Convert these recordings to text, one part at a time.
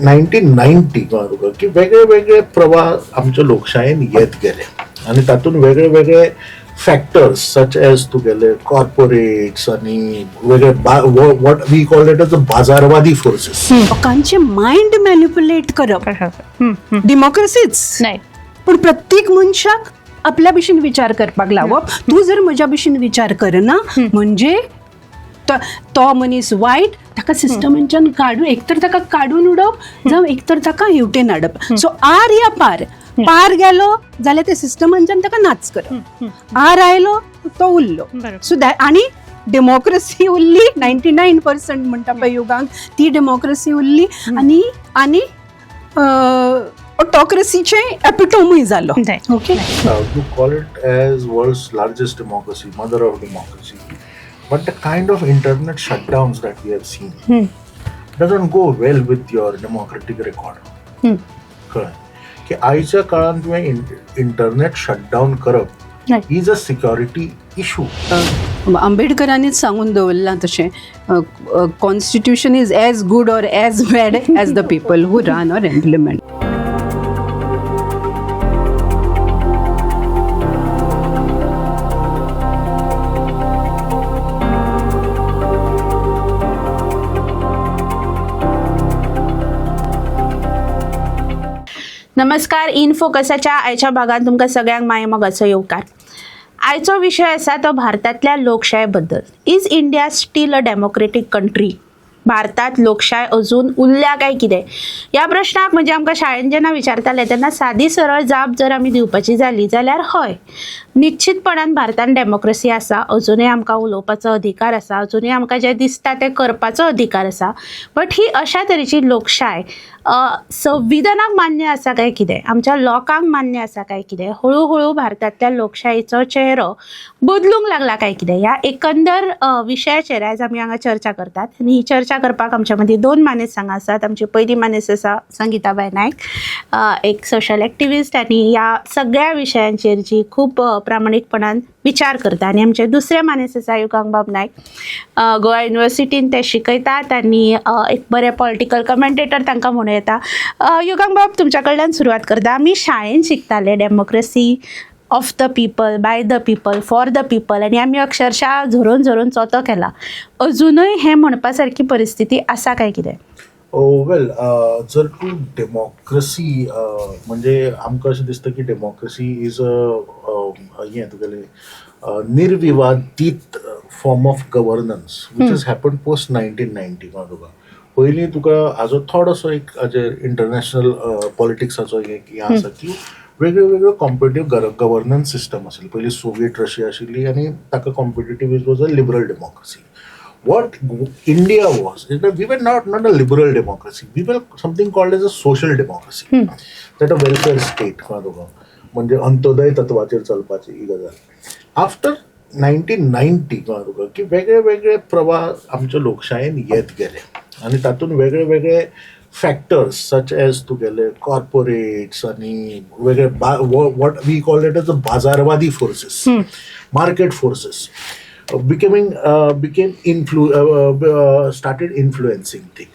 1990 कळ्ळें तुका की वेगळे वेगळे प्रवाह आमच्या लोकशायेन येत गेले आनी तातूंत वेगळे वेगळे फॅक्टर्स सच एज तुगेले कॉर्पोरेट्स आनी वेगळे what we call it as a बाजारवादी फोर्सेस. लोकांचे माइंड मॅनिप्युलेट करप डेमोक्रेसीच नाही. पण प्रत्येक मनशाक आपल्या भशेन विचार करपाक लावप. तूं जर म्हज्या भशेन विचार करना म्हणजे तो मनीस वायट, ताका सिस्टमांच्यान काडून एकतर ताका काडून उडोवप जावं एकतर ताका हेवटेन हाडप. सो आर या पार गेलो जाल्यार ते सिस्टमांच्यान ताका नाच करप. आर आयलो तो उरलो. सो आनी डेमोक्रेसी उरली 99% म्हणटा पळय युगांक ती डेमोक्रेसी उरली आनी ऑटोक्रेसीचे एपिटोमूय जालो. Okay, You call it as world's largest democracy, mother of democracy. But the kind of internet shutdowns that we have seen doesn't go well with your democratic record. कळ्ळें की आयच्या काळान तुवें इंटरनेट शटडावन करप is a security issue. आंबेडकरांनीच सांगून दवरलां तशें constitution is as good or as bad as the people who run or implement. नमस्कार. इनफोकसाच्या आयच्या भागात तुमकां सगळ्यांक माये मोगाचो येवकार. आयचो विशय आसा तो भारतांतल्या लोकशाये बद्दल. Is India steel a democratic country? भारतात लोकशाय अजून उरल्या काय कितें? ह्या प्रश्नाक म्हणजे आमकां शाळेंत जेन्ना विचारताले तेन्ना सादी सरळ जाप जर आमी दिवपाची जाली जाल्यार हय, निश्चितपणान भारतांत डेमोक्रेसी आसा. अजुनूय आमकां उलोवपाचो अधिकार आसा, अजुनूय आमकां जें दिसता तें करपाचो अधिकार आसा. बट ही अशा तरेची लोकशाय संविधानाक मान्य आसा काय कितें, आमच्या लोकांक मान्य आसा काय कितें, हळू भारतांतल्या लोकशायेचो चेहरो बदलूंक लागला काय कितें, ह्या एकंदर विशयाचेर आयज आमी हांगा चर्चा करतात. आनी ही चर्चा करपाक आमच्या मदीं दोन मानेस हांगा आसात. आमची पयली मानेस आसा संगीताबाई नायक, एक सोशल एक्टिविस्ट आनी ह्या सगळ्या विशयांचेर जी खूब प्रामाणीकपणान विचार करता. आनी आमचे दुसरे मानेस आसा युगांक नायक, गोवा युनिवर्सिटीन ते शिकयतात आनी एक बरे पॉलिटिकल कमेंटेटर तांकां म्हणूं येता. युगांक बाब, तुमच्या कडल्यान सुरवात करता. आमी शाळेन शिकताले democracy of the people, by the people, for the people, आनी आमी अक्षरशः झरोन चोतो केला. अजुनूय हें म्हणपा सारकी परिस्थिती आसा काय कितें? वेल, जर तूं डेमोक्रेसी म्हणजे आमकां अशें दिसता की डेमोक्रेसी इज हें तुगेलें निर्विवादीत form of governance which has happen post 1990. तुका पयलीं तुका हाजो थोडोसो एक हाजेर इंटरनॅशनल पॉलिटिक्साचो हें आसा की वेगळ्यो कॉम्पिटेटिव्ह गव्हर्नन्स सिस्टम आशिल्ली. पयलीं सोवियत रशिया आशिल्ली आनी ताका competitive it was a liberal democracy. What India was, we were not a liberal democracy. We were something called as a social democracy. That a welfare state. म्हणजे अंत्योदय तत्वाचेर चलपाची ही गजाल. After 1990 की वेगळे वेगळे प्रवाह आमच्या लोकशायेन येत गेले आनी तातूंत वेगळे वेगळे फॅक्टर्स सच एज तुगेले कॉर्पोरेट्स आनी वेगळे what we call it as a बाजारवादी forces, market forces started influencing things.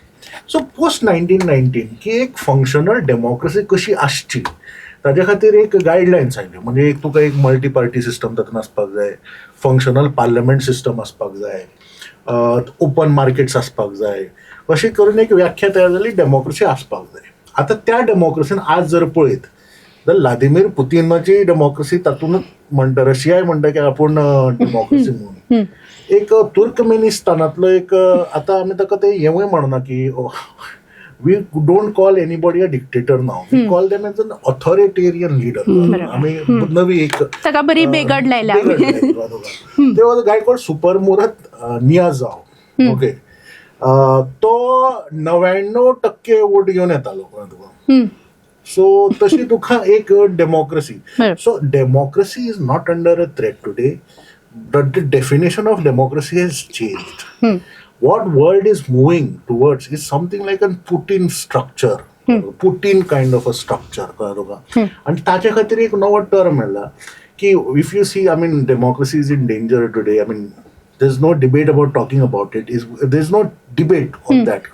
So post 1919 की एक फंक्शनल डेमोक्रेसी कशी आसची ताजे खातीर एक गायडलायन्स आयल्यो. म्हणजे एक तुका एक मल्टी पार्टी सिस्टम तातूंत आसपाक जाय, फंक्शनल पार्लमेंट सिस्टम आसपाक जाय, ओपन मार्केट्स आसपाक जाय, अशी करून एक व्याख्या तयार जाली डेमोक्रेसी आसपाक जाय. आतां त्या डेमोक्रेसीन आज जर पळयत तर व्लादिमीर पुतीनाची डेमोक्रेसी तातूंत म्हणटा, रशियाय म्हणटा की आपूण डेमोक्रेसी म्हणून. एक तुर्कमेनिस्तानातलो एक आतां आमी ताका ते हेवूय म्हणना की we don't call anybody a dictator now, we call them as an authoritarian leader. आमी नवी एक ताका बरी बेगड लायला. ते was a guy called Saparmurat Niyazov. Okay, तो 99% वोट घेवन येतालो तुका. सो तशी तुका एक democracy. So democracy is not under a threat today. The definition of democracy has changed. What world is moving towards is something like a Putin structure, Putin kind of a structure. And ताचे खातीर एक नवो term येयला की if you see, I mean, democracy is in danger today. I mean, there's no debate about talking about it. There's no debate on that.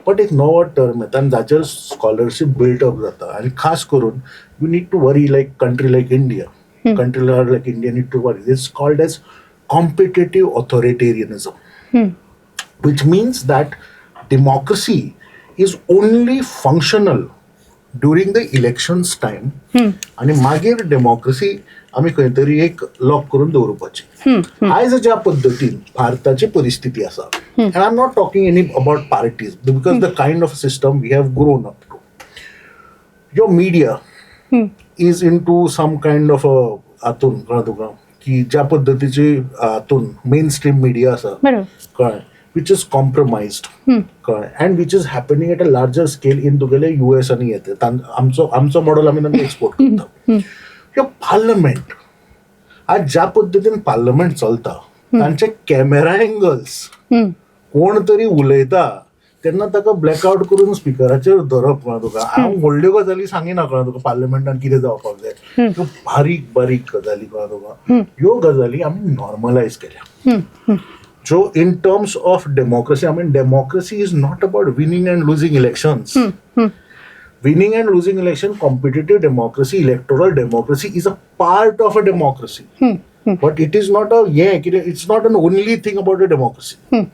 But एक नवो term येता आनी जाचेर स्कॉलरशीप बिल्ट अप जाता आनी खास करून you need to worry like country like India country like India need to worry it's called as competitive authoritarianism which means that democracy is only functional during the elections time आणि मागीर democracy आमी खंय तरी एक lock करून दवरपाची आयज ज्या पद्दतीन भारताची परिस्थिती आसा and I'm not talking any about parties because the kind of system we have grown up to. Your media is into some kind of a हातून कळ्ळें तुका की ज्या पद्दतीची हातून मेन स्ट्रीम मिडिया आसा कळ्ळें which is compromised and which is happening at a larger scale in तुगेले US आणि येते आमचो मॉडेल आम्ही तांकां एक्सपोर्ट करता ह्यो पार्लमेंट आज ज्या पद्दतीन पार्लमेंट चलता तांचे कॅमेरा एंगल्स कोण तरी उलयता तेन्ना ताका ब्लॅकआउट करून स्पिकराचेर धरप कळ्ळें तुका हांव व्हडल्यो गजाली सांगिना कळ्ळें तुका पार्लमेंटान कितें जावपाक जाय ह्यो बारीक बारीक गजाली कळ्ळें तुका ह्यो गजाली आमी नॉर्मलायज केल्या So in terms of democracy, I mean, democracy is not about winning and losing elections. Winning and losing election, competitive democracy, electoral democracy is a part of a democracy. But it is not it's not an only thing about a democracy.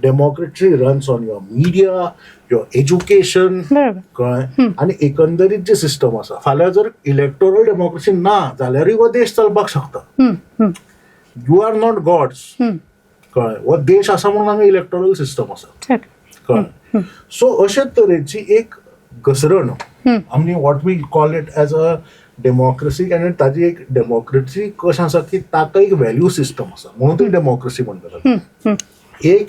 Democracy runs on your media, your education, आणि एकंदरीत जे system आसा फाल्यां जर electoral democracy ना जाल्यारूय हो देश चलपाक शकता. You are not gods. कळ्ळें हो देश आसा म्हणून हांगा इलेक्टोरल सिस्टम आसा कळ्ळें सो अशे तरेची एक घसरण आमी what we call it as a democracy आनी ताजी एक डेमोक्रेसी कशें आसा की ताका एक व्हॅल्यू सिस्टम आसा म्हणून ती डेमोक्रेसी म्हणटात एक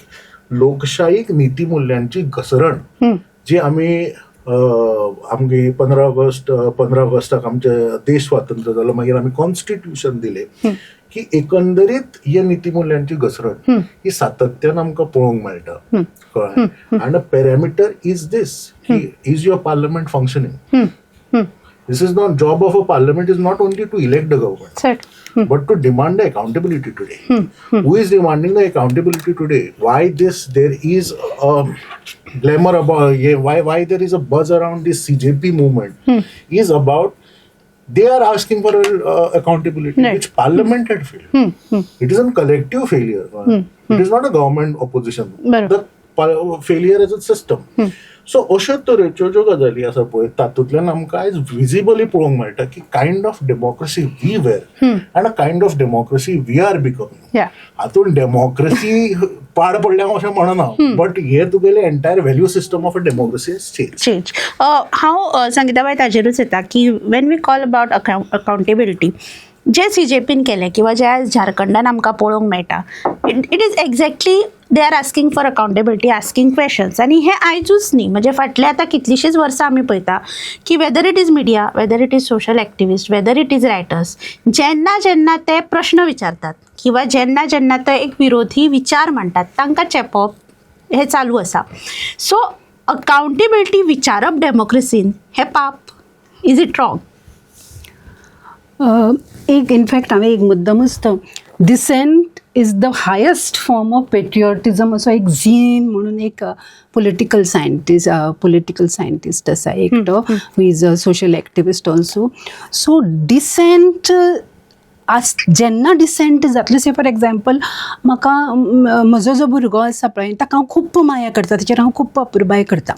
लोकशाहीक नीतिमुल्यांची घसरण जी आमी आमगे 15 ऑगस्टाक आमचे देश स्वातंत्र्य जालो मागीर आमी कॉन्स्टिट्यूशन दिलें की एकंदरीत ह्या नीतिमुल्यांची घसरण ही सातत्यान आमकां पळोवंक मेळटा कळ्ळें आनी पॅरामिटर इज दिस की is your parliament functioning This is not job of a parliament is not only to elect the government, but to demand the accountability today. Who is demanding the accountability today? Why there is a glamour about why there is a buzz around this CJP movement is about they are asking for accountability, which parliament had failed. It is a collective failure. It is not a government opposition. The failure as a system. So अश्यो तरेच्यो ज्यो गजाली आसा पळय तातूंतल्यान आमकां आयज visibly पळोवंक मेळटा की kind of democracy we were and a kind of democracy we are becoming. हातून डेमोक्रेसी पाड पडल्या अशें म्हणना बट हे तुगेले entire value system of a democracy change. हांव संगीताबाई ताजेरूच येता की when we call about accountability जे CJPन केलें किंवा जे आज झारखंडान आमकां पळोवंक मेळटा it is exactly they are asking for accountability asking questions आनी हे आयजूच न्ही म्हणजे फाटल्या आतां कितलींशींच वर्सां आमी पळयता की whether it is media whether it is social activist whether it is writers जेन्ना ते प्रश्न विचारतात किंवा जेन्ना ते एक विरोधी विचार मांडटात तांकां चेपप हे चालू आसा. सो अकाउंटेबिलिटी विचारप डेमोक्रेसीन हे पाप इज इट रॉंग? एक इनफॅक्ट हांवें एक मुद्दमूच तो dissent is the highest form of patriotism असो एक झीन म्हणून एक पॉलिटिकल सायंटिस्ट आसा एकटो who is a social activist also. So dissent जेन्ना डिसेंट जातलें से फॉर एग्जाम्पल म्हाका म्हजो जो भुरगो आसा पळय ताका हांव खूब माया करता ताचेर हांव खूब अपुरबाय करता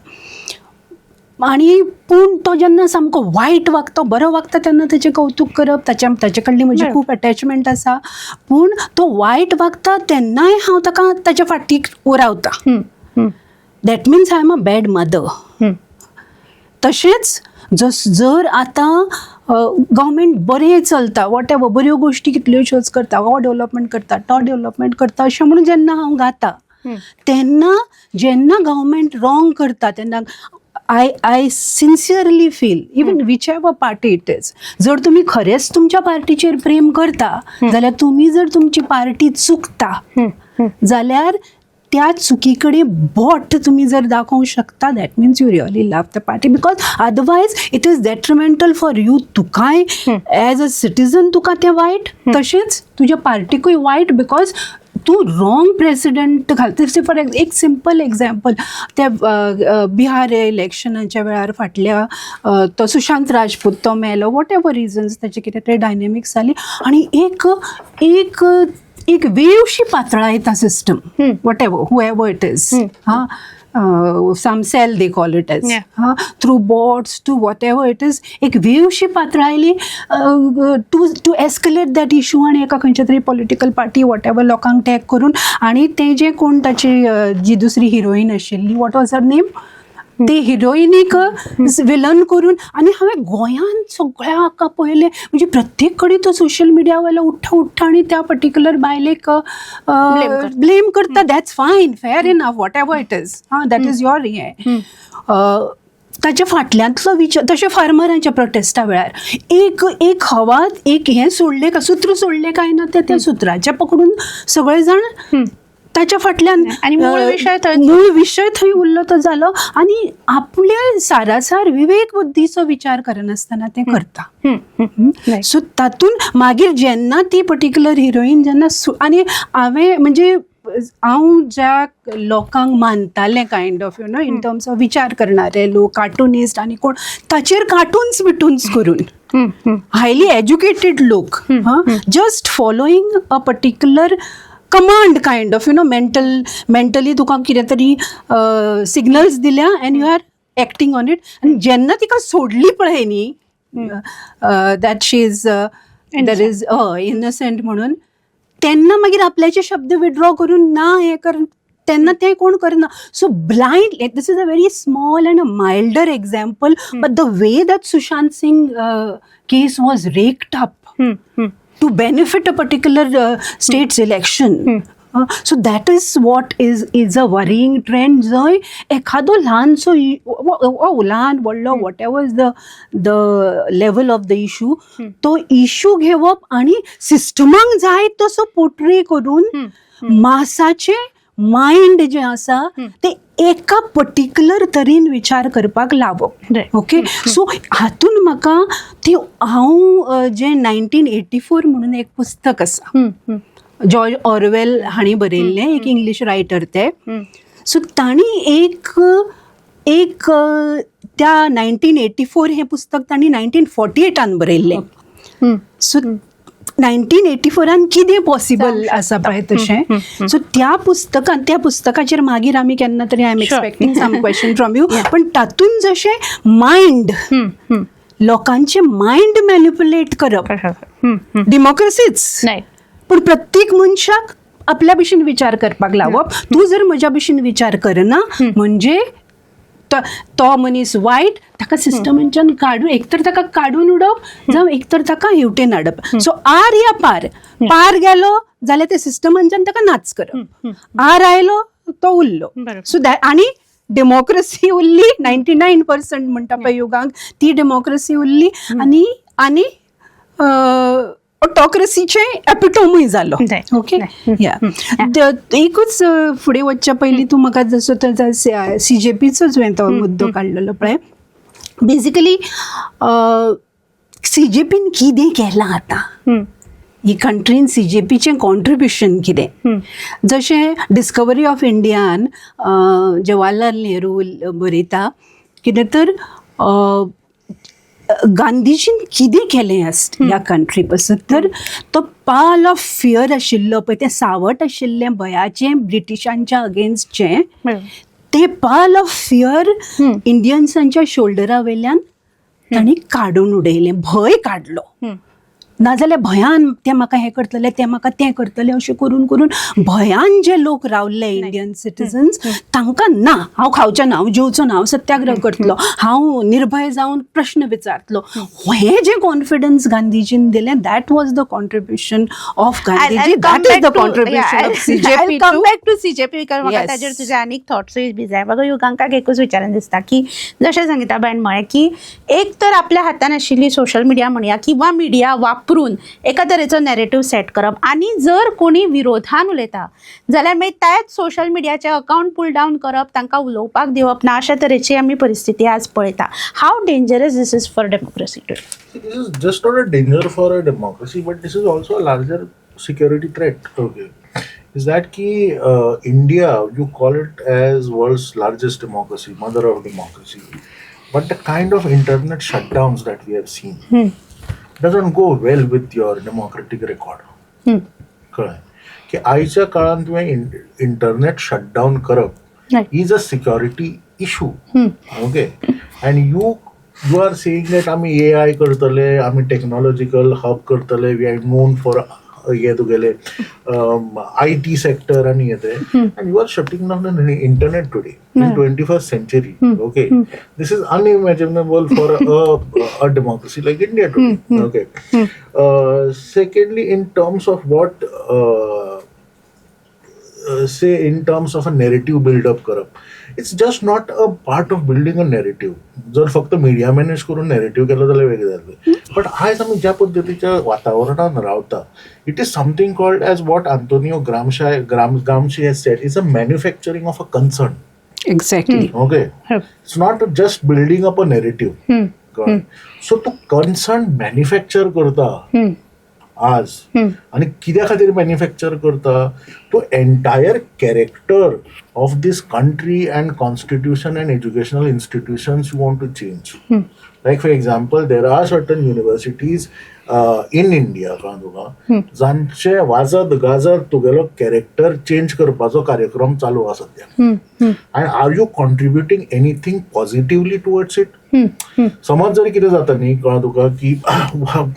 आणि पूण तो जेन्ना सामको वायट वागता बरो वागता तेन्ना ताचें कौतूक करप ताचे कडली म्हजी खूब अटॅचमेंट आसा पूण तो वायट वागता तेन्नाय हांव ताका ताच्या फाटीक उरावता. That means I am a bad mother. तशेंच जर आतां गव्हर्मेंट बरें चलता वॉट एवर बऱ्यो गोश्टी कितल्योश्योच करता हो डेव्हलपमेंट करता तो डेव्हलपमेंट करता अशें म्हणून जेन्ना हांव गाता तेन्ना जेन्ना गव्हर्मेंट रॉंग करता तेन्ना I sincerely feel, even whichever party it is, जर तुम्ही खरेंच तुमच्या पार्टीचेर प्रेम करता जाल्यार तुम्ही जर तुमची पार्टी चुकता जाल्यार त्या चुकी कडेन बोट तुम्ही जर दाखोवंक शकता that means you really love the party because otherwise it is डेट्रिमेंटल for you. तुकाय एज अ सिटीजन तुका तें वायट तशेंच तुज्या पार्टीकूय वायट बिकॉज तू रॉंग प्रेसिडेंट घालता. फॉर एक सिंपल एक्झाम्पल, त्या बिहार इलेक्शनाच्या वेळार फाटल्या तो सुशांत राजपूत तो मेलो, वॉट एवर रिजन्स त्याचे कितें ते डायनेमिक्स जाली आणि एक एक एक वेवशी पातळायता system, whatever however it is, हां, some cell they call it as, through bots to whatever it is, एक वेवशी पातळायली to escalate that issue आणि एका खंयच्या तरी पॉलिटिकल पार्टी वॉट एवर लोकांक टॅग करून आणि ते जे कोण ताची जी दुसरी हिरोईन आशिल्ली, वॉट वॉज हर नेम, ते हिरोईनीक विलन करून. आणि हांवें गोंयान सगळ्या हाका पळयलें, म्हणजे प्रत्येक कडेन तो सोशल मिडिया वयलो उठ्ठा आणि त्या पर्टिक्युलर बायलेक ब्लेम करता. दॅट्स फायन, fair enough, what ever it is, हां, दॅट इज युअर हें. ताच्या फाटल्यांतलो विचार, तशें फार्मरांच्या प्रोटेस्टा वेळार एक हवात एक हें सोडलें का, सूत्र सोडलें काय ना, त्या सुत्राच्या पकडून सगळे जाण ताच्या फाटल्यान आणि मूळ विषय थंय उरलो तो जालो आणि आपल्या सारासार विवेक बुद्धीचो विचार करनासतना ते करता. सो तातून मागीर जेन्ना ती पर्टिक्युलर हिरोईन जेन्ना आनी हांवें म्हणजे हांव ज्या लोकांक मानतालें kind of in terms of विचार करणारे लोक, कार्टुनिस्ट आनी कोण, ताचेर कार्टून्स बिटून्स करून हायली एज्युकेटेड लोक just following a particular command kind of mentally तुका कितें तरी सिग्नल्स दिल्या and you are acting on it. आनी जेन्ना तिका सोडली पळय न्ही, that she is that is innocent म्हणून, तेन्ना मागीर आपल्याचे शब्द विड्रॉ करून ना हें कर, तेन्ना तें कोण करना. So blind, this is a very small and a milder example, but the way that Sushant Singh case was wrecked up to benefit a particular state's election. So that is what is a worrying trend. जय एखादो ल्हानसो ल्हान व्हडलो what ever is the level of the issue, तो issue घेवप आणि सिस्टमाक जाय तसो पोर्ट्रे करून मासाचे मायंड जे आसा ते एका पर्टिक्युलर तरेन विचार करपाक लावप. ओके, सो हातून म्हाका ती हांव जे 1984 म्हणून एक पुस्तक आसा, जॉर्ज ऑरवेल हांणी बरयल्लें, एक इंग्लीश रायटर ते. सो तांणी एक त्या 1984 हें पुस्तक तांणी 1948 बरयल्लें. सो 1984 कितें पॉसिबल आसा पळय तशें. सो त्या पुस्तकाचेर मागीर आमी केन्ना तरी I am expecting some question from you, पण तातून जशें मायंड, लोकांचे मायंड मॅनिप्युलेट करप डेमोक्रेसीच न्हय, पूण प्रत्येक मनशाक आपल्या भशेन विचार करपाक लावप. तूं जर म्हज्या भशेन विचार करना म्हणजे तो मनीस वायट, ताका सिस्टमांच्यान काडून, एकतर ताका काडून उडोवप जावं एकतर ताका हेवटेन हाडप. सो आर या पार गेलो जाल्यार ते सिस्टमांच्यान ताका नाच करप, आर आयलो तो उरलो. सो दॅट, आनी डेमोक्रेसी उरली 99% म्हणटा पळय युगांक, ती डेमोक्रेसी उरली आनी ऑटोक्रेसीचे एपिटोमूय जालो. ओके, या एकूच फुडें वचच्या पयलीं तूं म्हाका जसो CJPचोच हांवें तो मुद्दो काडलेलो पळय. बेसिकली CJPन कितें केलां आतां ही कंट्रीन, CJPचें कॉन्ट्रिब्युशन कितें. जशें discovery of Indian Jawaharlal Nehru बरयता, कितें तर गांधीजीन कितें केलें ह्या कंट्री पासून, तर तो पाल ऑफ फियर आशिल्लो पळय, तें सावट आशिल्लें भयाचें ब्रिटिशांच्या अगेन्स्टचें, तें पाल ऑफ फियर इंडियन्सांच्या शोल्डरा वयल्यान तांणी काडून उडयलें, भंय काडलो. नाजाल्यार भयान ते म्हाका हें करतले, ते म्हाका तें करतले, अशें करून करून भयान जे लोक रावल्ले इंडियन सिटिजन्स, तांकां ना हांव खावचें ना, हांव जेवचो ना, हांव सत्याग्रह करतलो, हांव निर्भय जावन प्रश्न विचारतलो, हें जे कॉन्फिडन्स गांधीजीन दिलें, that was the contribution of Gandhiji, that is the contribution of CJP. Come back to CJP, कारण म्हाका ताजेर तुजे आनीक थॉट्सूय बी जाय. म्हाका युगांकाक एकूच विचारान दिसता की जशें संगीता बायन म्हळें की एक तर आपल्या हातान आशिल्ली सोशल मिडिया म्हणया किंवा मिडिया वापरून एका तरेचो नॅरेटिव्ह सेट करप, आणि जर कोणी विरोधान उलयता जाल्यार मागीर त्याच सोशल मिडियाचे अकाउंट पुल डावन करप, तांकां उलोवपाक दिवप ना, अशा तरेची आमी परिस्थिती आज पळयता. How dangerous this is for democracy today? This is just not a danger for a democracy, but this is also a larger security threat. Okay. is that ki India, you call it as world's largest democracy, mother of democracy, but the kind of internet shutdowns that we have seen doesn't go well with your democratic record. कळ्ळें की आयच्या काळात तुवें internet shutdown करप is a security issue. Okay, and you are saying that आमी AI करतले, आमी technological hub करतले, वी आर नोन फॉर हे तुगेले IT सेक्टर आनी हे ते, and you are shutting down internet today in 21st century. Okay, this is unimaginable for a democracy like India today. Okay. Secondly, in terms of what say in terms of a narrative build up करप, it's just not a part of building a narrative. जर फक्त media manage करून narrative केलो जाल्यार वेगळें जातलें. But आयज आमी ज्या पद्दतीच्या वातावरणान रावता, it is something called as what Antonio Gramsci has said, is a manufacturing of a concern. Exactly. Okay, it's not just building up a narrative. So तू कन्सर्न मॅन्युफॅक्चर करता आज, आणि कित्या खातीर मॅन्युफॅक्चर करता? तो entire character of this country and constitution and educational institutions you want to change. Like for example, there are certain universities in India तुका जांचे वाजत गाजत तुगेलो कॅरेक्टर चेंज करपाचो कार्यक्रम चालू आसा सद्या. And are you contributing anything positively towards it? समज जरी कितें जाता न्ही, कळ्ळें तुका की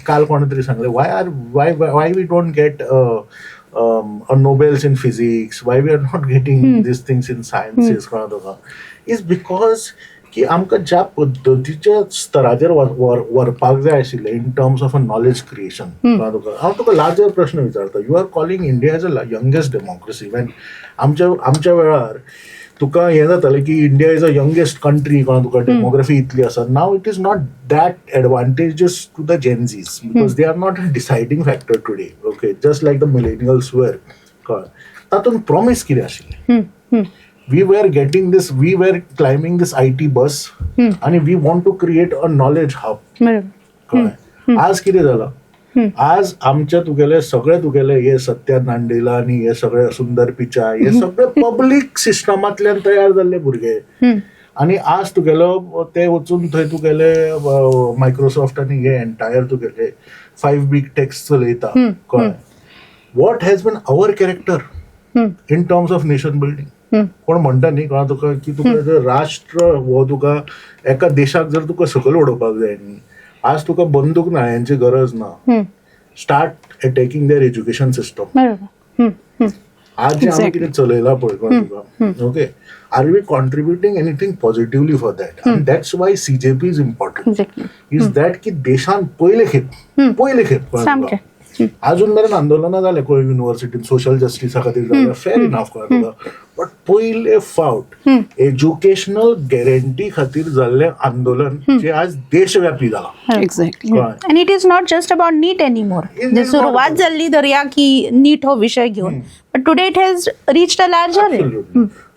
काल कोणे तरी सांगलें, why we don't get Nobels in physics, why we are not getting these things in sciences, कळ्ळें तुका, इज बिकॉज की आमकां ज्या पद्दतीच्या स्तराचेर व्हरपाक जाय आशिल्लें in terms of a knowledge creation, कळ्ळें तुका. हांव तुका लार्जर प्रश्न विचारता, you are calling India as a youngest democracy, when आमच्या वेळार तुका हें जातालें की India is a youngest country, कळ्ळें तुका, डेमोग्राफी इतली आसा. Now it is not that advantageous to the Gen Zs, because they are not a deciding factor today. Okay, just like the millennials वर. कळ्ळें, तातूंत प्रॉमिस कितें आशिल्लें? We were getting this, we were climbing this IT bus, and we want to create a knowledge hub. आज कितें जालां? आज आमचे तुगेले सगळे तुगेले हे सत्या नांडेला आनी हे सगळे सुंदर पिचाय हे सगळे पब्लीक सिस्टमांतल्यान तयार जाल्ले भुरगे, आनी आज तुगेलो ते वचून थंय तुगेले मायक्रोसॉफ्ट आनी हे एंटायर तुगेले 5 big techs चलयता. कळ्ळें, what has been our character in terms of nation building? कोण म्हणटा न्ही, कळ्ळें तुका, की तुका जर राष्ट्र हो तुका एका देशाक जर तुका सकयल उडोवपाक जाय न्ही, आज तुका बंदूक नाळ्यांची गरज ना. Start attacking their education system. आज जे आमी कितें चलयलां पळय, कळ्ळें तुका, okay, are we contributing anything positively for that? And that's why CJP is important, is that की देशान पयले खेप अजून मेरेन आंदोलनां जाले गोंय युनिव्हर्सिटीन सोशल जस्टिसा खातीर जाल्यार फेर इनफ, कळ्ळें तुका, बट पयले फावट एज्युकेशनल गॅरंटी खातीर जाल्लें आंदोलन जे आज देशव्यापी जालां. Exactly. And it is not just about NEET anymore. जे सुरवात जाल्ली दर्या की नीट हो विशय घेवन, but today it has reached a larger.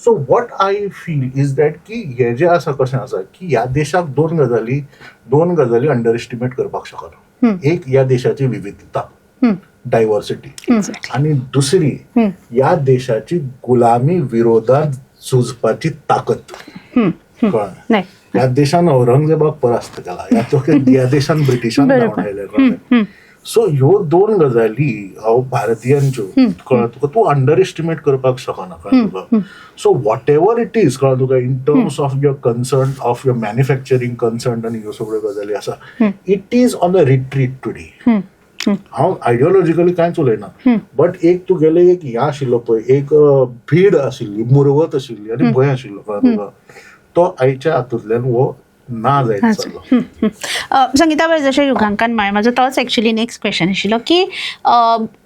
So what I feel is that की हे जे आसा कशें आसा की ह्या देशाक दोन गजाली अंडर एस्टिमेट करपाक शकना. एक, ह्या देशाची विविधता, डायव्हर्सिटी, आणि दुसरी या देशाची गुलामी विरोधात झुजपाची ताकद. कळ्ळें, ह्या देशान औरंगजेबाक परास्त केला, ह्या देशान ब्रिटिशांक धांवन आयले. कळ्ळें, सो ह्यो दोन गजाली हांव भारतीयांच्यो, कळ्ळें तुका, तूं अंडर एस्टिमेट करपाक शकना. कळ्ळें तुका. So whatever it is, कळ्ळें तुका, in terms of your concern, of your manufacturing concern आनी ह्यो सगळ्यो गजाली आसा, it is on the retreat today. हांव आयडियोलॉजिकली कांयच उलयना, बट एक तुगेले एक हें आशिल्लो पळय, एक भीड आशिल्ली, मुरवत आशिल्ली आनी भंय आशिल्लो, कळ्ळें तुका, तो आयच्या हातूंतल्यान हो ना जायत चाललो. संगीता बाई, जशें युगांकन म्हळें, म्हाजो तोच एक्चुअली नेक्स्ट क्वेश्चन आशिल्लो की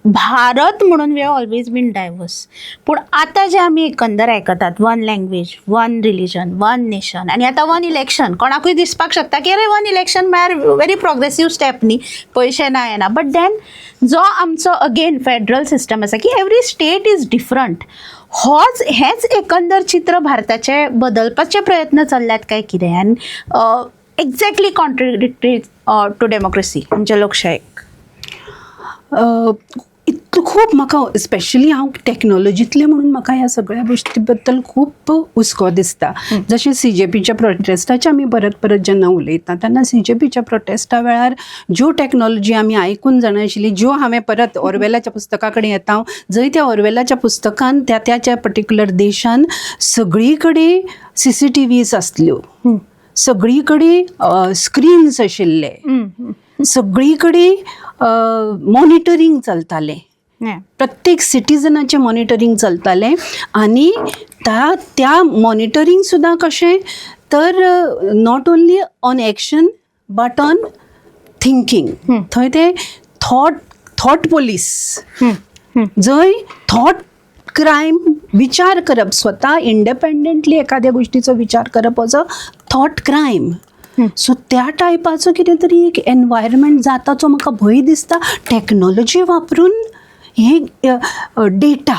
भारत म्हणून we have always been diverse, पूण आतां जे आमी एकंदर आयकतात, one language, one religion, one nation, आनी आतां वन इलेक्शन, कोणाकूय दिसपाक शकता की अरे वन इलेक्शन म्हळ्यार व्हेरी प्रोग्रेसीव स्टेप न्ही, पयशे ना येना, बट देन जो आमचो अगेन फेडरल सिस्टम आसा की एवरी स्टेट इज डिफरंट, हेच एकंदर चित्र भारताचे बदलपाचे प्रयत्न चल्ल्यात काय कितें? आनी एक्झॅक्टली कॉन्ट्रडिक्टरी टू डेमोक्रेसी म्हणजे लोकशायेक. खूब म्हाका स्पेशली हांव टॅक्नॉलॉजींतलें म्हणून म्हाका ह्या सगळ्या गोश्टी बद्दल खूब हुस्को दिसता. जशें CJPच्या प्रोटेस्टाचें आमी परत परत जेन्ना उलयता तेन्ना CJPच्या प्रोटेस्टा वेळार ज्यो टॅक्नॉलॉजी आमी आयकून जाणा आशिल्ली, ज्यो हांवें परत ऑरवेलाच्या पुस्तका कडेन येता, जंय त्या ऑरवेलाच्या पुस्तकान त्या पर्टिक्युलर देशान सगळी कडेन CCTVs आसल्यो, सगळी कडेन स्क्रीन्स आशिल्ले, सगळी कडेन मॉनिटरींग चलतालें, प्रत्येक सिटिजनाचें मॉनिटरींग चलतालें. आनी त्या मॉनिटरींग सुद्दां कशें तर not only on action but on thinking. थंय ते थॉट पोलीस, जंय थॉट क्रायम विचार करप, स्वता इंडिपेंडंटली एखाद्या गोष्टीचो विचार करप was a thought crime. So त्या टायपाचो कितें तरी एक एनवायरमेंट जाताचो म्हाका भंय दिसता. टॅक्नॉलॉजी वापरून हे डेटा,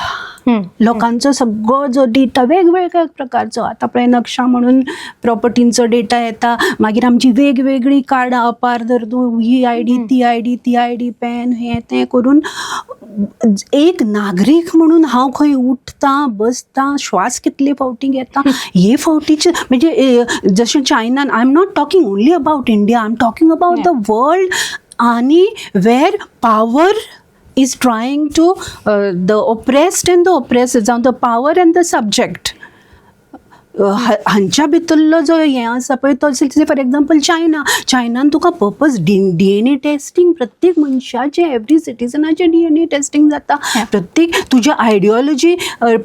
लोकांचो सगळो जो डेटा वेगवेगळ्या प्रकारचो, आतां पळय नक्षा म्हणून प्रॉपर्टींचो डेटा येता, मागीर आमची वेगवेगळी कार्डां अपार धर तूं, ही ID ती ID पॅन हें तें करून एक नागरीक म्हणून हांव खंय उठता बसता, श्वास कितले फावटी घेता, हे फावटीचे म्हणजे जशें चायनान, I am not talking only about India, I am talking about the world. आनी where power is trying to the oppressed and the oppressed, the power and the subject, हांच्या भितरलो जो हें आसा पळय तो फॉर एग्जाम्पल चायनान तुका पर्पज DNA टेस्टिंग, प्रत्येक मनशाचें एवरी सिटिजनाचें DNA टेस्टिंग जाता. प्रत्येक तुज्या आयडियोलॉजी,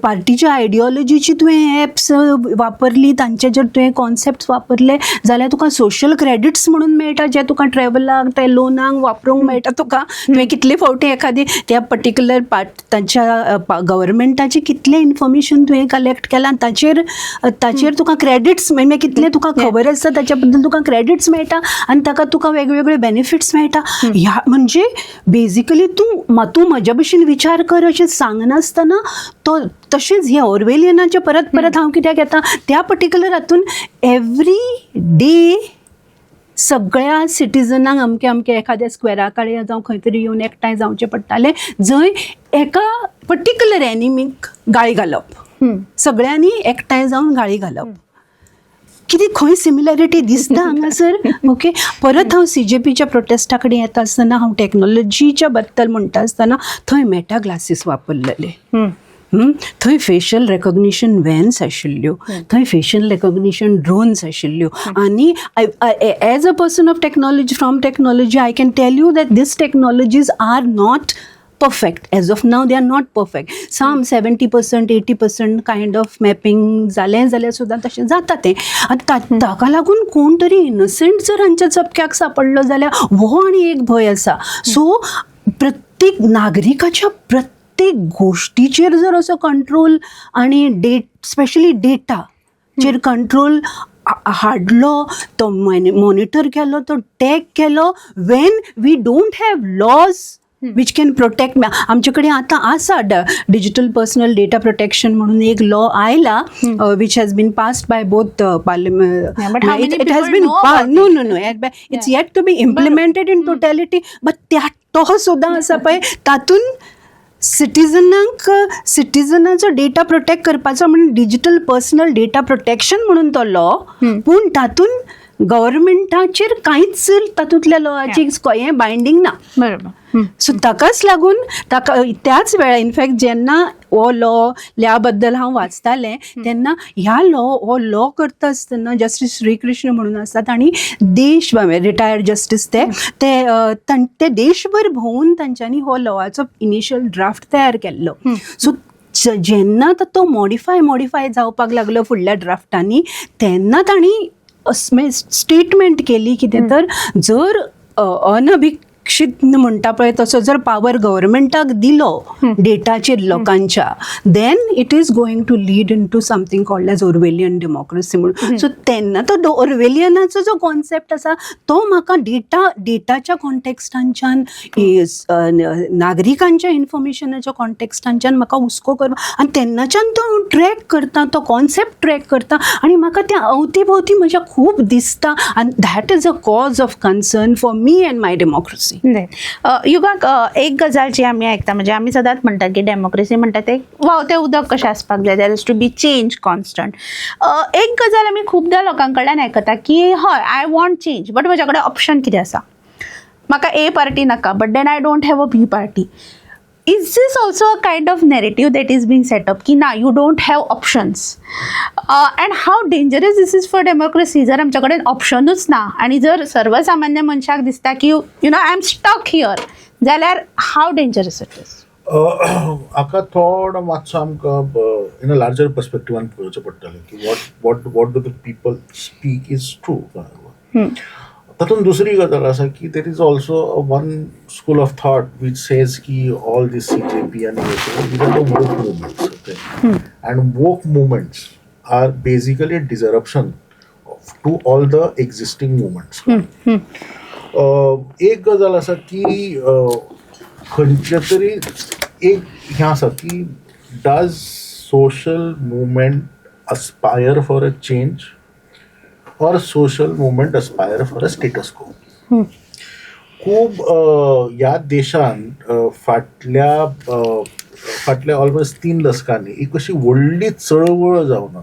पार्टीच्या आयडियोलॉजीची तुवें एप्स वापरली, तांचे जर तुवें कॉन्सेप्ट्स वापरले जाल्यार तुका सोशल क्रेडिट्स म्हणून मेळटा, जे तुका ट्रॅव्हलाक ते लोनांक वापरूंक मेळटा. तुवें कितले फावटी एखादी त्या पर्टिक्युलर तांच्या गव्हर्मेंटाचें कितलें इन्फॉर्मेशन तुवें कलेक्ट केलां ताचेर तुका क्रेडिट्स, म्हणजे कितले तुका खबर आसता ताच्या बद्दल तुका क्रेडिट्स मेळटा आनी ताका तुका वेगवेगळे बेनिफिट्स मेळटा. ह्या म्हणजे बेजिकली तूं म्हज्या भशेन विचार कर अशें सांगनासतना तो तशेंच हे ऑरवेलियनाचे परत हांव कित्याक येता त्या पर्टिक्युलर हातून एवरी डे सगळ्या सिटिजनांक अमके एखाद्या स्क्वेरा कडेन जावं खंय तरी येवन एकठांय जावचें पडटालें, जंय एका पर्टिक्युलर एनिमीक गाळी घालप, सगळ्यांनी एकठांय जावन गाळी घालप. कितें खंय सिमिलॅरिटी दिसता हांगासर. ओके, परत हांव CJPच्या प्रोटेस्टा कडेन येता आसतना हांव टॅक्नॉलॉजीच्या बद्दल म्हणटा आसतना थंय मेटा ग्लासीस वापरलेले, थंय फेशियल रेकॉग्निशन वॅन्स आशिल्ल्यो, थंय फेशियल रेकॉग्निशन ड्रोन्स आशिल्ल्यो. आनी as a person of technology, from technology, I can tell you that these technologies are not perfect. As of now, they are not perfect. Some 70%, 80% kind of mapping जालें सुद्दां तशें जाता तें. आनी ताका लागून कोण तरी इनोसंट जर हांच्या चपक्याक सापडलो जाल्यार हो आनी एक भंय आसा. सो प्रत्येक नागरिकाच्या प्रत्येक गोश्टीचेर जर असो कंट्रोल आनी स्पेशली डेटाचेर कंट्रोल हाडलो, तो मॉनिटर केलो, तो टॅग केलो, when we don't have laws which can protect. आमचे कडेन आतां आसा डिजिटल पर्सनल डेटा प्रोटेक्शन म्हणून एक लॉ आयला, which has been passed by both parliament. It has been no it's yet to be implemented in totality. but तो सुद्दां आसा पळय तातून सिटिजनाचो डेटा प्रोटेक्ट करपाचो म्हणून डिजिटल पर्सनल डेटा प्रोटेक्शन म्हणून तो लॉ, पूण तातून गव्हर्मेंटाचेर कांयच तातूंतल्या लॉची हें बायंडींग ना. बरोबर. सो ताकाच लागून त्याच वेळार इनफॅक्ट जेन्ना हो लॉ ह्या बद्दल हांव वाचतालें तेन्ना ह्या हो लॉ करता आसतना जस्टीस श्रीकृष्ण म्हणून आसात आनी रिटायर्ड जस्टीस ते देशभर भोंवून तांच्यांनी हो लॉवाचो इनिशियल ड्राफ्ट तयार केल्लो. सो जेन्ना तो मॉडिफाय जावपाक लागलो फुडल्या ड्राफ्टांनी तेन्ना तांणी स्टेटमेंट केली कितें तर जर अनभिक्षित म्हणटा पळय तसो जर पावर गव्हर्मेंटाक दिलो डेटाचेर लोकांच्या, then it is going to lead in to something called as Orwellian democracy म्हणून. सो तेन्ना तो ऑरवेलियनाचो जो कॉन्सेप्ट आसा तो म्हाका डेटाच्या कॉन्टेक्स्टांच्यान, नागरिकांच्या इन्फॉर्मेशनाच्या कॉन्टेक्स्टांच्यान म्हाका हुस्को करप आनी तेन्नाच्यान तो ट्रॅक करता, तो कॉन्सेप्ट ट्रॅक करता आनी म्हाका त्या अवती भोवती म्हज्या खूब दिसता. आनी that is a cause of concern for me and my democracy. युगाक एक गजाल जी आमी आयकता म्हणजे आमी सदांच म्हणटात की डेमोक्रेसी म्हणटा ते व्हांवतें उदक कशें आसपाक जाय, there is to be change constant. एक गजाल आमी खुबदां लोकां कडल्यान आयकता की हय आय वॉन्ट चेंज बट म्हज्या कडेन ऑप्शन कितें आसा, म्हाका ए पार्टी नाका but then I don't have a B party. Is this also a kind of narrative that is being set up? Ki na, you don't have options. And how dangerous this is for democracy? जर आमच्याकडे ऑप्शनूच ना आणि जर सर्वसामान्य मनशाक दिसता की you know I am stuck here, जाल्यार हाव डेंजरस इट इज? हाका थोडो मातसो आमकां इन अ लार्जर पर्स्पेक्टिवान पळोवचें पडटलें की what do the people speak is true. तातूंत दुसरी गजाल आसा की there is also one school of thought which says की all these CJP and these are the woke movements. Okay? And woke movements are basically a disruption to all the existing movements. एक गजाल आसा की खंयचे तरी एक हें आसा की does social movement aspire for a change or social movement aspire for a status quo. खूब ह्या देशान फाटल्या ऑलमोस्ट 3 दशकांनी एक अशी व्हडली चळवळ जावना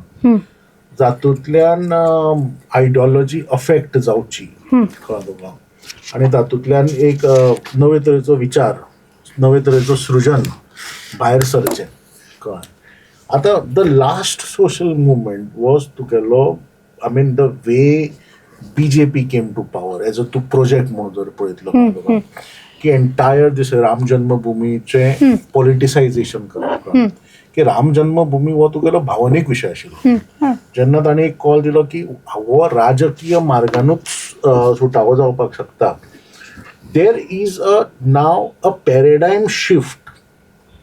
जातूंतल्यान आयडियोलॉजी अफेक्ट जावची कळ्ळें, आनी तातूंतल्यान एक नवे तरेचो विचार, नवे तरेचो सृजन भायर सरचें कळ्ळें. आतां the last social movement was तुगेलो I mean the way BJP came to power as a project म्हणून जर पळयतलो की एंटायर दिस राम जन्मभूमीचे पॉलिटिसायझेशन करप की राम जन्मभूमी हो तुगेलो भावनीक विशय आशिल्लो. जेन्ना ताणें एक कॉल दिलो की हो राजकीय मार्गानूच सुटावो जावपाक शकता, there is now a paradigm shift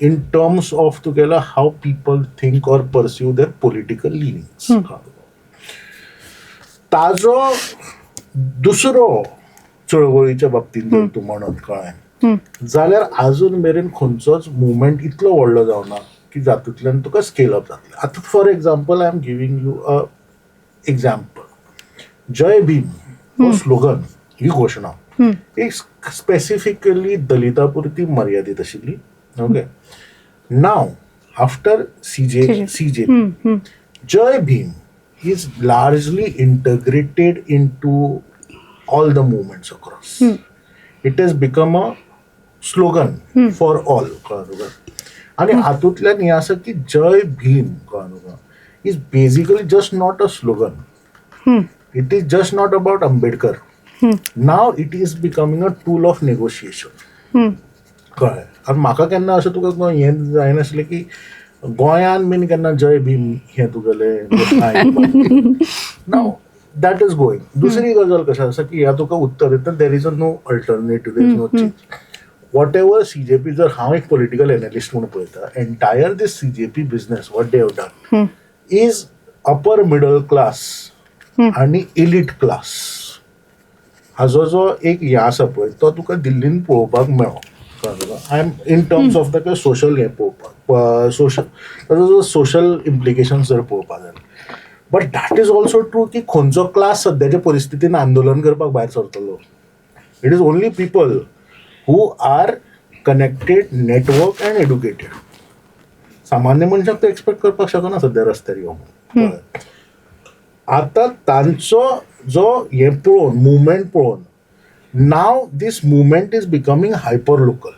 in terms of तुगेलो how people think or pursue their political leanings. ताजो दुसरो चळवळीच्या बाबतींत जर तूं म्हणत कळ्ळें जाल्यार आजून मेरेन खंयचोच मुवमेंट इतलो व्हडलो जावना की जातूंतल्यान तुका स्केल अप जातलें. आतां for example I am giving you a example. Jai Bhim हो स्लोगन, ही घोशणा एक स्पेसिफिकली दलितां पुरती मर्यादीत आशिल्ली. ओके, नाव आफ्टर CJP जय Bhim is largely integrated into all the movements across. It has become a slogan for all. आणि हातूंतल्यान हें आसा की जय Bhim is basically just not a slogan. It is just not about Ambedkar. Now it is becoming a tool of negotiation. कळ्ळें. आनी म्हाका केन्ना अशें तुका हें जायनासलें की गोंयान बीन केन्ना जय भीम हें तुगेलें नाव दॅट इज गोईंग. दुसरी गजाल कशें आसा की ह्या तुका उत्तरेंतल्यान there is a no alternative, there is no change. Whatever CJP जर हांव एक पॉलिटिकल एनालिस्ट म्हणून पळयता, entire these CJP business what they have done is upper middle class आनी एलीट क्लास हाजो जो एक हें आसा पळय तो तुका दिल्लीन पळोवपाक मेळ्ळो. I am in terms of the social हें पळोवपाक, सोशल इम्प्लिकेशन्स जर पळोवपाक जाय. But that is also true की खंयचो क्लास सद्याच्या परिस्थितीन आंदोलन करपाक भायर सरतलो. It is only people who are connected, network and educated. सामान्य मनशाक तो एक्सपेक्ट करपाक शकना सद्या रस्त्यार येवंक. आतां तांचो जो हें पळोवन मुवमेंट पळोवन now this movement is becoming hyper local.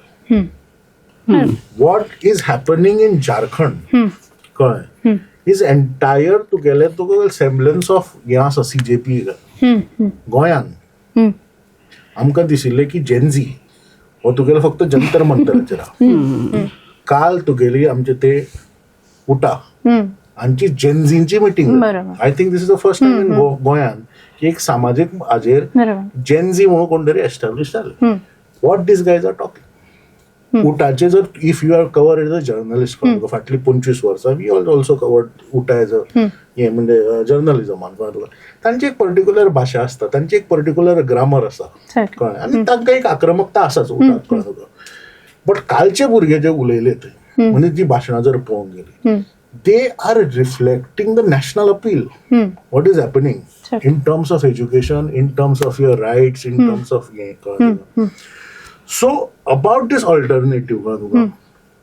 What is happening in Jharkhand is entire together semblance of CJP. गोंयान आमकां दिशिल्लें की जेनझी हो तुगेलो फक्त जंतर मंतराचेर आहा. काल तुगेली आमचे ते उटा आमची जेनझींची meeting. I think this is the first time in गोंयान की एक सामाजीक हाजेर जेनझी म्हणून कोण तरी एस्टॅब्लिश जालें. What these guys are talking. उटाचे जर if you are cover as a journalist फाटली 25 वर्सां we also covered UTAA as a हें म्हणजे जर्नलिजमान. तांची एक पर्टिक्युलर भाशा आसता, तांची एक पर्टिक्युलर ग्रामर आसा कळ्ळें, आनी तांकां एक आक्रमकता आसाच उटाक कळ्ळें. बट कालचे भुरगे जे उलयले थंय म्हणजे जी भाशणां जर पळोवंक गेली they are reflecting the national appeal. What is happening in terms of education, in terms of your rights, in terms of So about this alternative,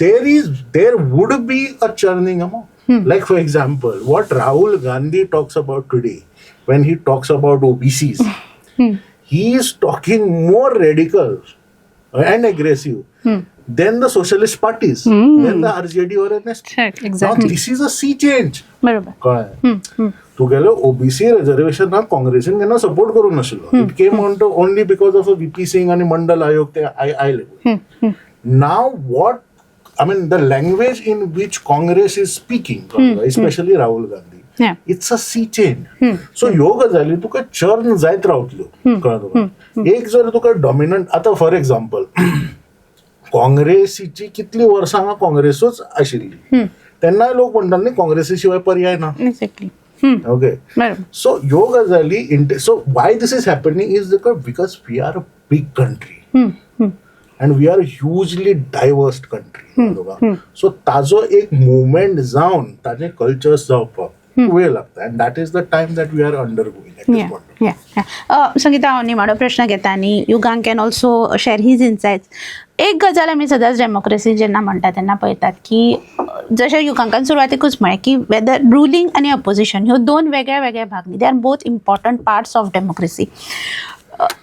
there would be a churning amount. Like for example, what Rahul Gandhi talks about today when he talks about OBCs, he is talking more radical and aggressive than the socialist parties, than the RJD or NST. Exactly. Now this is a sea change. बरोबर. कळ्ळें? तुगेलो OBC रिजर्वेशनाक काँग्रेसीन केन्ना support करूं नाशिल्लो. It came on to only because of VP Singh आनी मंडल आयोग ते आयले. Now what I mean, the language in which Congress is speaking, especially Rahul Gandhi, it's a sea change. So ह्यो गजाली तुका चर्न जायत रावतल्यो. कळ्ळें तुका? एक जर तुका डॉमिनंट, आतां फॉर एक्झाम्पल काँग्रेसीची कितली वर्सां काँग्रेसूच आशिल्ली, तेन्नाय लोक म्हणटात न्ही काँग्रेसी शिवाय पर्याय ना. एक्झॅक्टली. Okay. So ह्यो गजाली, so why this is happening is because we are a big country. And we are a hugely diverse country. So ताजो एक movement जावन ताजे कल्चर्स जावपाक वेळ लागता, and that is the time that we are undergoing at this point. Sangeeta हांव निमाणो प्रश्न घेता आनी युगांक can also share his insights. एक गजाल आमी सदांच डेमोक्रेसी जेन्ना म्हणटा तेन्ना पळयतात की जशें युगांकान सुरवातेकूच म्हळें की वेदर रुलींग आनी अपोजिशन ह्यो दोन वेगळे वेगळे भाग न्ही, they are both important parts of democracy.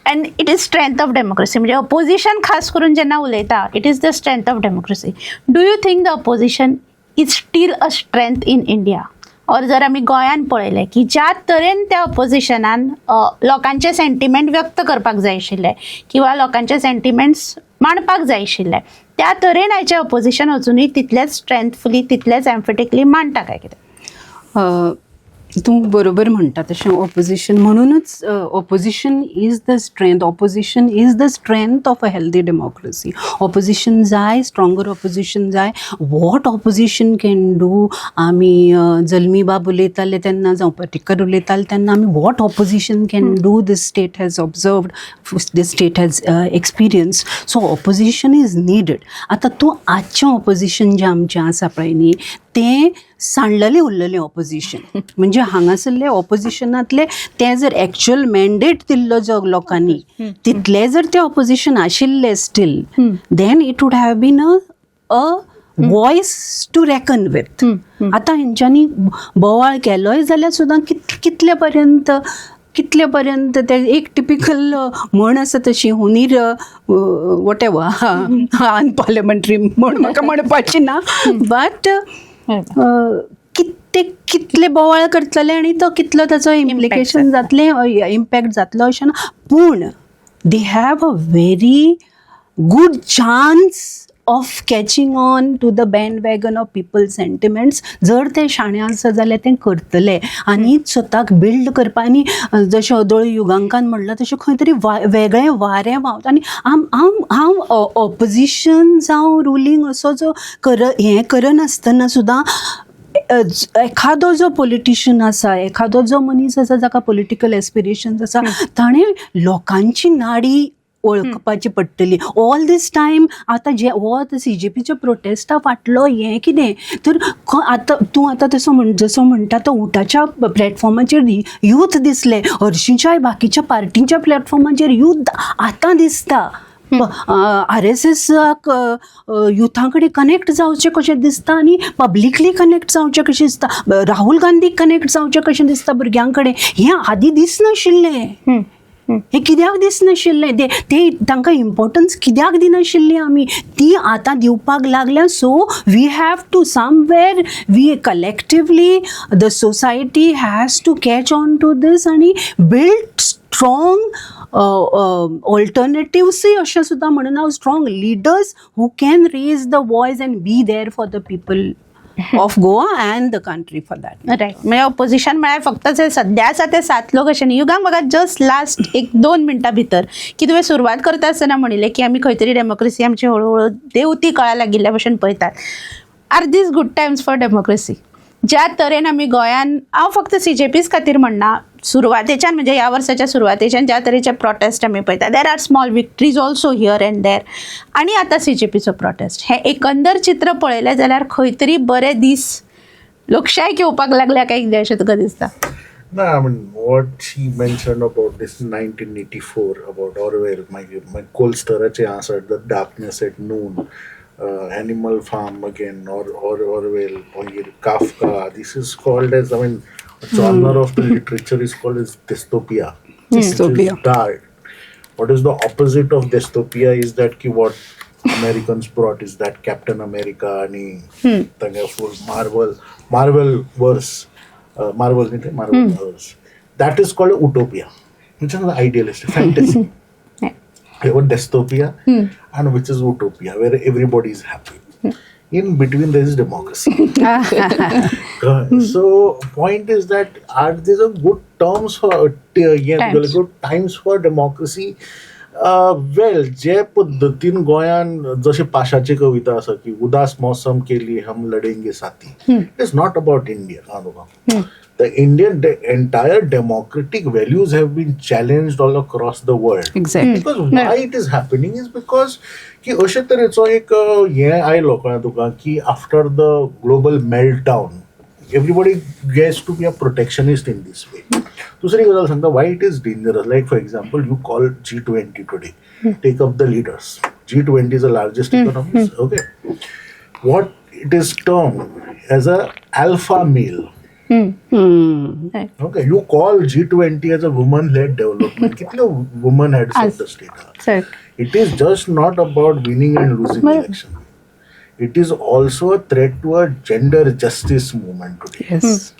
End it is strength of democracy. म्हणजे अपोजिशन खास करून जेन्ना उलयता, it is the strength of democracy. Do you think the opposition is steel a strength in India? और जर आमी गोंयान पळयलें की ज्या तरेन त्या अपोजिशनान लोकांचे सेंटिमेंट व्यक्त करपाक जाय आशिल्ले किंवा लोकांचे सेंटिमेंट्स मांडपाक जाय आशिल्ले, त्या तरेन आयचें अपोजिशन अजुनूय तितलेंच स्ट्रेंथफुली, तितलेंच एम्फेटिकली मांडटा काय कितें? तूं बरोबर म्हणटा तशें ऑपोजिशन म्हणूनच opposition is the strength. Opposition is the strength of a healthy democracy. Opposition जाय, स्ट्रॉंगर ऑपोजिशन जाय. What opposition can do? आमी जल्मी बाब उलयताले तेन्ना जावं पर्टिकर उलयताले तेन्ना आमी what opposition can do this state has observed, this state has experience. So opposition is needed. आतां तूं आजचें ऑपोजिशन जें आमचें आसा पळय न्ही, तें सांडलेलें उरलेलें ऑपोजिशन. म्हणजे हांगासरले ऑपोजिशनांतले तें जर एक्चुअल मॅन्डेट दिल्लो जो लोकांनी, तितले जर ते ऑपोजिशन आशिल्ले still, then it would have been a voice to reckon with. आतां हेंच्यांनी बोवाळ केलोय जाल्यार सुद्दां कितले पर्यंत ते एक टिपिकल म्हण आसा तशी, हुनीर वॉट एवर अनपार्लियामेंटरी म्हण म्हाका म्हणपाची ना, बट कितले बोवाळ करतले आनी तो कितलो ताचो इम्प्लिकेशन जातले, इम्पॅक्ट जातलो अशें ना. पूण they have a very good chance of catching on to the bandwagon of people sentiments. जर ते शाणे आसा जाल्यार ते करतले आनी स्वताक बिल्ड करपा. आनी जशें अदोळ युगांकान म्हणलां तशें खंय तरी वेगळें वारें व्हांवता. आनी हांव ऑपोजिशन जावं रुलींग असो जो हें करनासतना सुद्दां एखादो जो पॉलिटिशियन आसा, एखादो जो मनीस आसा जाका पॉलिटिकल एस्पिरेशन्स आसा, ताणें लोकांची नाडी वळखपाची पडटली. ऑल दीस टायम आतां जे हो CJPच्या प्रोटेस्टा फाटलो हें कितें तर तूं आतां जसो म्हणटा तो उटाच्या प्लॅटफॉर्माचेर यूथ दिसले, हरशींच्या बाकीच्या पार्टीच्या प्लॅटफॉर्माचेर यूथ आतां दिसता. RSSक युथा कडेन कनेक्ट जावचें कशें दिसता आनी पब्लिकली कनेक्ट जावचें कशें दिसता. राहुल गांधीक कनेक्ट जावचें कशें दिसता भुरग्यां कडेन. हें आदीं दिसनाशिल्लें. हें कित्याक दिसनाशिल्लें? ते तांकां इम्पॉर्टन्स कित्याक दिनाशिल्ली आमी, ती आतां दिवपाक लागल्या. So we have to somewhere, we collectively the society has to catch on to these आनी बिल्ड स्ट्रॉंग ऑल्टरनेटिव्हसय अशें सुद्दां म्हणना, strong leaders who can raise the voice and be there for the people of Goa and the country for that. Right. म्हणजे opposition म्हळ्यार फक्त जे सध्या आसा ते 7 लोक अशें न्ही. युगांक बघा जस्ट लास्ट 1-2 मिनटां भितर की तुवें सुरवात करता आसतना म्हणिल्लें की आमी खंय तरी डेमोक्रेसी आमची हळूहळू देंवती कळा लागिल्ल्या भशेन पळयतात. Are these good times for democracy? ज्या तरेन आमी गोंयान, हांव फक्त CJPच खातीर म्हणना, सुरवातेच्यान म्हणजे ह्या वर्साच्या सुरवातेच्यान ज्या तरेचे प्रोटेस्ट आमी पळयता, there are small victories also here and there, आनी आतां CJPचो प्रोटेस्ट, हें एकंदर चित्र पळयलें जाल्यार खंय तरी बरे दीस लोकशायेक येवपाक लागल्या काय कितें अशें तुका दिसता? No, I mean, what she mentioned about this 1984, about Orwell, my Colsterache answered the darkness at noon, Animal Farm again, or Orwell, or Kafka. This is called as, I mean, a genre of the literature is called as dystopia. Dystopia. Which is dark. What is the opposite of dystopia is that what Americans brought is that Captain America and full Marvel verse. Marvel verse. That is called utopia, which is an idealistic fantasy. What dystopia and which is utopia, where everybody is happy. In between there is democracy. So point is that are these are good terms for good times for democracy? वेल जे पद्धतीन गोंयान जशी पाशाची कविता आसा की उदास मौसम के लिए हम लड़ेंगे साथी, it is not about India. The Indian entire democratic values have been challenged all across the world. Exactly. Because why it is happening is because की अशे तरेचो एक हे आयलो कळ्ळें तुका की after the global meltdown everybody gets to be a protectionist in this way. दुसरी गजाल सांगता why it is dangerous. Like for example, you call G20 today, take up the leaders. G20 is the largest economies. Okay, what it is termed as a alpha male. Okay, you call G20 as a woman-led development. कितने women heads of the state are? It is just not about winning and losing election. It is also a threat to a gender justice movement today. Yes.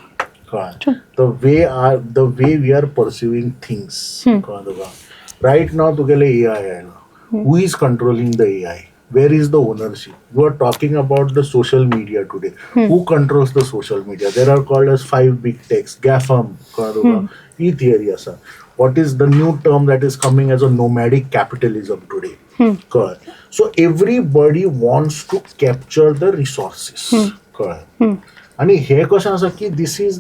The way we are pursuing things. Right now, together AI. Who is controlling the AI? Where is the ownership? You are talking about the social media today. Who controls the social media? There are called as 5 big techs, GAFAM, E-theory. What is the new term that is coming as a nomadic capitalism today? So everybody wants to capture the resources. आणि हे कशें आसा की this is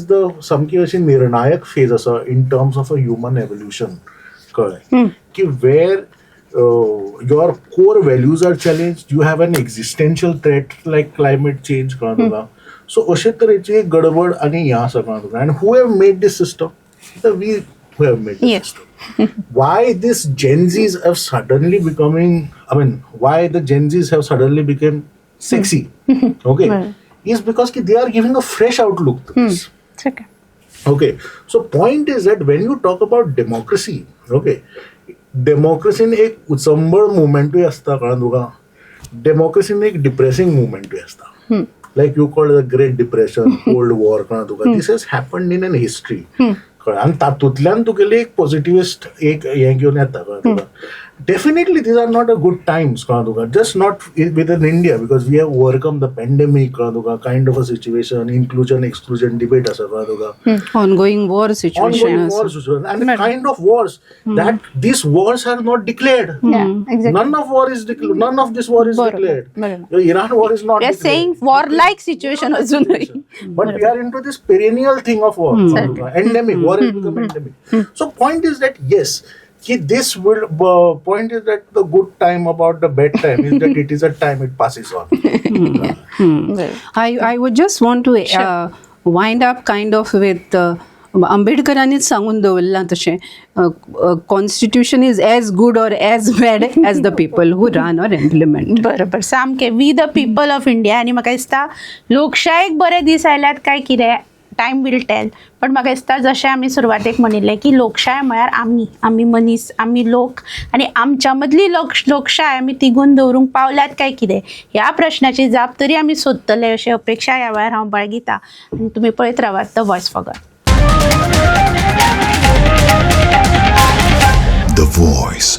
the सामकी अशी निर्णायक phase आसा in terms of a human evolution. कळ्ळें की where your core values are challenged, you have an existential threat like climate change. So अशे तरेची गडबड आणि ह्या आसा कळ्ळें. And who have made this system? We who have made this system. Why this Gen Zs have suddenly why the Gen Zs have suddenly become sexy? Okay, is because they are giving a fresh outlook to this. Okay, so point is that when you talk about democracy, okay, डेमोक्रेसीन एक उत्संबळ मुवमेंटूय आसता कळ्ळें तुका. डेमोक्रेसीन एक depressing मुवमेंटूय आसता. Like you called the great depression, cold war कळ्ळें तुका. This has happened in an history कळ्ळें. आनी तातूंतल्यान तुगेलें एक पॉझिटिव्हिस्ट एक हें घेवन येता कळ्ळें तुका. Definitely these are not a good times कळ्ळें तुका. Just not with in India because we have overcome the pandemic कळ्ळें तुका. Kind of a situation, inclusion exclusion debate आसा कळ्ळें तुका. Ongoing war situation. And the kind of wars that these wars are not declared. None of this war is declared. The Iran war is not We are declared. saying war-like situation also. But we are into this perennial thing of war. Endemic. War has become endemic. So point is that yes, point is that the good time about the bad time is that it is a time it passes on. I would just want to wind up kind of with आंबेडकरांनीच सांगून दवरलां तशें constitution is as good or as bad as the people who run or implement. बरोबर सामकें. We the people of India. आनी म्हाका दिसता लोकशायेक बरे दीस आयल्यात काय कितें टायम वील टेल. पण म्हाका दिसता जशें आमी सुरवातेक म्हणिल्लें की लोकशाय म्हळ्यार आमी मनीस, आमी लोक, आनी आमच्या मदली लोकशाय आमी तिगून दवरूंक पावल्यात काय कितें ह्या प्रश्नाची जाप तरी आमी सोदतले अशी अपेक्षा ह्या वेळार हांव बाळगिता. आनी तुमी पळयत रावात the voice for God. The Voice.